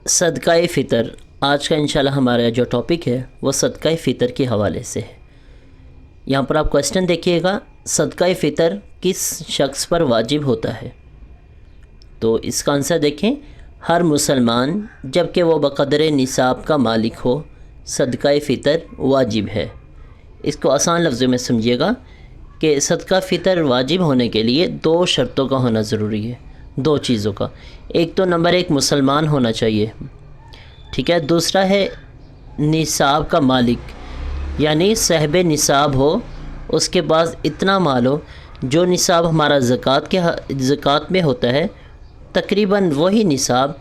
صدقہ فطر آج کا انشاءاللہ ہمارا جو ٹاپک ہے وہ صدقہ فطر کے حوالے سے ہے۔ یہاں پر آپ کویسچن دیکھیے گا، صدقہ فطر کس شخص پر واجب ہوتا ہے؟ تو اس کا آنسر دیکھیں، ہر مسلمان جب کہ وہ بقدر نصاب کا مالک ہو صدقہ فطر واجب ہے۔ اس کو آسان لفظوں میں سمجھیے گا کہ صدقہ فطر واجب ہونے کے لیے دو شرطوں کا ہونا ضروری ہے، دو چیزوں کا۔ ایک تو نمبر ایک مسلمان ہونا چاہیے، ٹھیک ہے۔ دوسرا ہے نصاب کا مالک، یعنی صاحب نصاب ہو، اس کے پاس اتنا مال ہو جو نصاب ہمارا زکوٰۃ میں ہوتا ہے، تقریباً وہی نصاب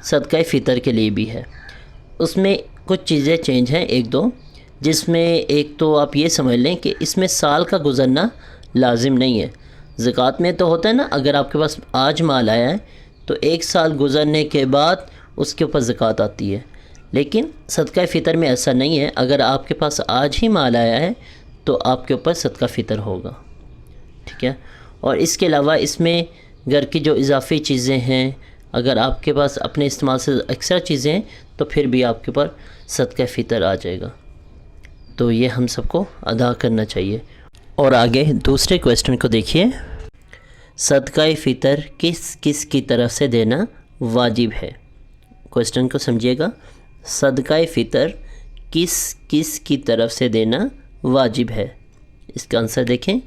صدقہ فطر کے لیے بھی ہے۔ اس میں کچھ چیزیں چینج ہیں ایک دو، جس میں ایک تو آپ یہ سمجھ لیں کہ اس میں سال کا گزرنا لازم نہیں ہے۔ زکوٰۃ میں تو ہوتا ہے نا، اگر آپ کے پاس آج مال آیا ہے تو ایک سال گزرنے کے بعد اس کے اوپر زکوٰۃ آتی ہے، لیکن صدقہ فطر میں ایسا نہیں ہے۔ اگر آپ کے پاس آج ہی مال آیا ہے تو آپ کے اوپر صدقہ فطر ہوگا، ٹھیک ہے۔ اور اس کے علاوہ اس میں گھر کی جو اضافی چیزیں ہیں، اگر آپ کے پاس اپنے استعمال سے اکثر چیزیں ہیں تو پھر بھی آپ کے اوپر صدقہ فطر آ جائے گا، تو یہ ہم سب کو ادا کرنا چاہیے۔ اور آگے دوسرے کویسچن کو دیکھیے، صدقہ فطر کس کس کی طرف سے دینا واجب ہے؟ کویسچن کو سمجھیے گا، صدقہ فطر کس کس کی طرف سے دینا واجب ہے؟ اس کا آنسر دیکھیں،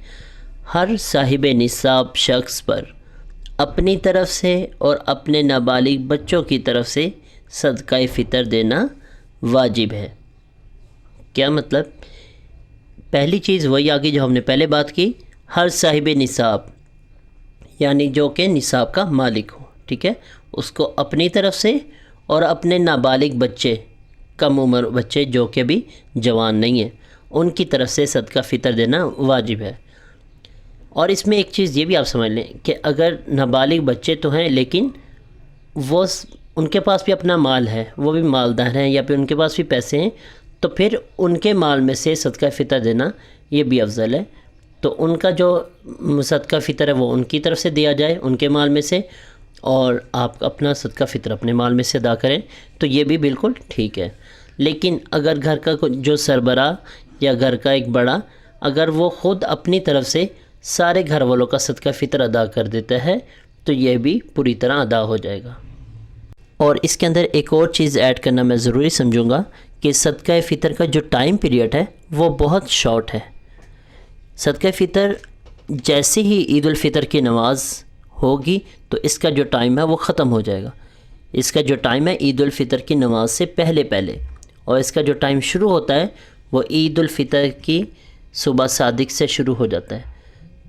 ہر صاحب نصاب شخص پر اپنی طرف سے اور اپنے نابالغ بچوں کی طرف سے صدقہ فطر دینا واجب ہے۔ کیا مطلب؟ پہلی چیز وہی آگی جو ہم نے پہلے بات کی، ہر صاحب نصاب یعنی جو کہ نصاب کا مالک ہو، ٹھیک ہے، اس کو اپنی طرف سے اور اپنے نابالغ بچے، کم عمر بچے جو کہ بھی جوان نہیں ہیں، ان کی طرف سے صدقہ فطر دینا واجب ہے۔ اور اس میں ایک چیز یہ بھی آپ سمجھ لیں کہ اگر نابالغ بچے تو ہیں لیکن وہ ان کے پاس بھی اپنا مال ہے، وہ بھی مالدار ہیں یا پھر ان کے پاس بھی پیسے ہیں، تو پھر ان کے مال میں سے صدقہ فطر دینا یہ بھی افضل ہے۔ تو ان کا جو صدقہ فطر ہے وہ ان کی طرف سے دیا جائے، ان کے مال میں سے، اور آپ اپنا صدقہ فطر اپنے مال میں سے ادا کریں، تو یہ بھی بالکل ٹھیک ہے۔ لیکن اگر گھر کا جو سربراہ یا گھر کا ایک بڑا، اگر وہ خود اپنی طرف سے سارے گھر والوں کا صدقہ فطر ادا کر دیتا ہے تو یہ بھی پوری طرح ادا ہو جائے گا۔ اور اس کے اندر ایک اور چیز ایڈ کرنا میں ضروری سمجھوں گا کہ صدقہ فطر کا جو ٹائم پیریڈ ہے وہ بہت شارٹ ہے۔ صدقہ فطر جیسے ہی عید الفطر کی نماز ہوگی تو اس کا جو ٹائم ہے وہ ختم ہو جائے گا۔ اس کا جو ٹائم ہے عید الفطر کی نماز سے پہلے، اور اس کا جو ٹائم شروع ہوتا ہے وہ عید الفطر کی صبح صادق سے شروع ہو جاتا ہے۔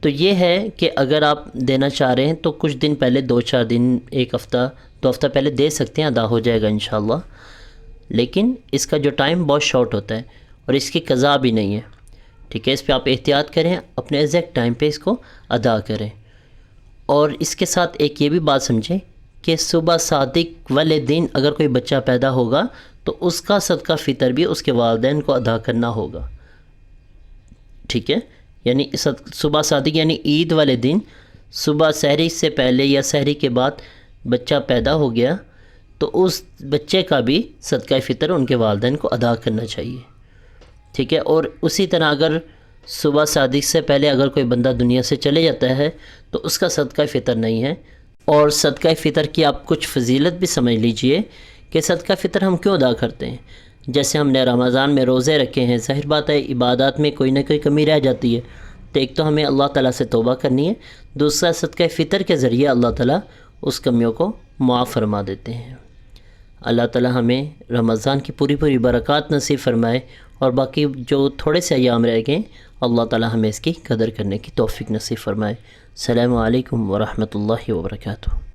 تو یہ ہے کہ اگر آپ دینا چاہ رہے ہیں تو کچھ دن پہلے، 2-4 دن، 1 ہفتہ، 2 ہفتہ پہلے دے سکتے ہیں، ادا ہو جائے گا انشاءاللہ۔ لیکن اس کا جو ٹائم بہت شارٹ ہوتا ہے اور اس کی قضا بھی نہیں ہے، ٹھیک ہے۔ اس پہ آپ احتیاط کریں، اپنے ایگزیکٹ ٹائم پہ اس کو ادا کریں۔ اور اس کے ساتھ ایک یہ بھی بات سمجھیں کہ صبح صادق والے دن اگر کوئی بچہ پیدا ہوگا تو اس کا صدقہ فطر بھی اس کے والدین کو ادا کرنا ہوگا، ٹھیک ہے۔ یعنی صبح صادق یعنی عید والے دن صبح سحری سے پہلے یا سحری کے بعد بچہ پیدا ہو گیا تو اس بچے کا بھی صدقہ فطر ان کے والدین کو ادا کرنا چاہیے، ٹھیک ہے۔ اور اسی طرح اگر صبح صادق سے پہلے اگر کوئی بندہ دنیا سے چلے جاتا ہے تو اس کا صدقہ فطر نہیں ہے۔ اور صدقہ فطر کی آپ کچھ فضیلت بھی سمجھ لیجئے کہ صدقہ فطر ہم کیوں ادا کرتے ہیں۔ جیسے ہم نے رمضان میں روزے رکھے ہیں، ظاہر بات ہے عبادات میں کوئی نہ کوئی کمی رہ جاتی ہے، تو ایک تو ہمیں اللہ تعالیٰ سے توبہ کرنی ہے، دوسرا صدقہ فطر کے ذریعے اللہ تعالیٰ اس کمیوں کو معاف فرما دیتے ہیں۔ اللہ تعالیٰ ہمیں رمضان کی پوری برکات نصیب فرمائے، اور باقی جو تھوڑے سے ایام رہ گئے اللہ تعالیٰ ہمیں اس کی قدر کرنے کی توفیق نصیب فرمائے۔ السلام علیکم ورحمۃ اللہ وبرکاتہ۔